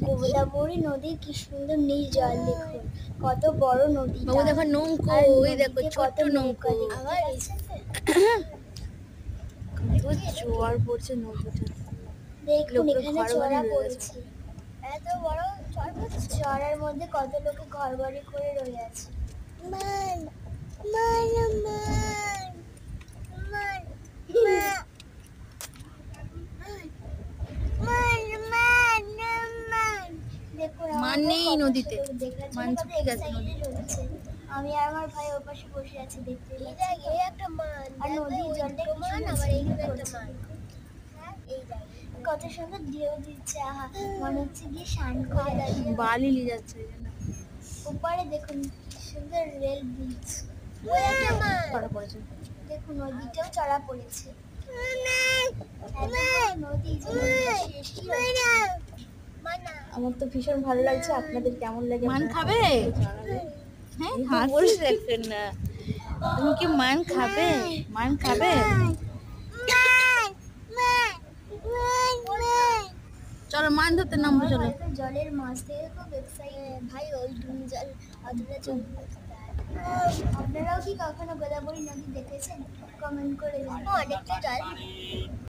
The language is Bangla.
গোদাবরী নদীর কি সুন্দর নীল জল, দেখুন কত বড় নদী। বাবু দেখো নৌকো, ওই দেখো ছোট্ট নৌকো। কত জোয়ার পড়ছে নৌকোটা। দেখুন এখানে চড়া পড়েছে, এত বড় চড় পড়ছে। চড়ার মধ্যে কত লোকে ঘর বাড়ি করে রয়ে আছে। মান মান মান মান মান নেই নদীতে, মান শুকিয়ে গেছে নদী। আমি আর আমার ভাই ওর পাশে বসে আছি, দেখতে এই একটা মান, আর নদীর জলটা মান, আবার এইখানে একটা মান। কত সুন্দর ঢেউ দিচ্ছে, আহা মনে হচ্ছে গিয়ে স্নান করে দাঁড়িয়ে বালি নিয়ে যাচ্ছে। উপরে দেখুন কি সুন্দর রেল ব্রিজ। দেখুন নদীটাও চড়া পড়েছে। আমার তো ভীষণ ভালো লাগছে, আপনাদের কেমন লাগে? মান খাবে? হ্যাঁ, হাসি দেখেন না। তুমি কি মান খাবে? মান খাবে? চলো মান ধরতে নামবো, চলো। জলের মাছ থেকে খুব এক্সাইটেড ভাই, ওই ডুনি জল অতটা চল। আপনারাও কি কখনো গোদাবরী নদী দেখেছেন? কমেন্ট করে জানান। অনেকটা জল।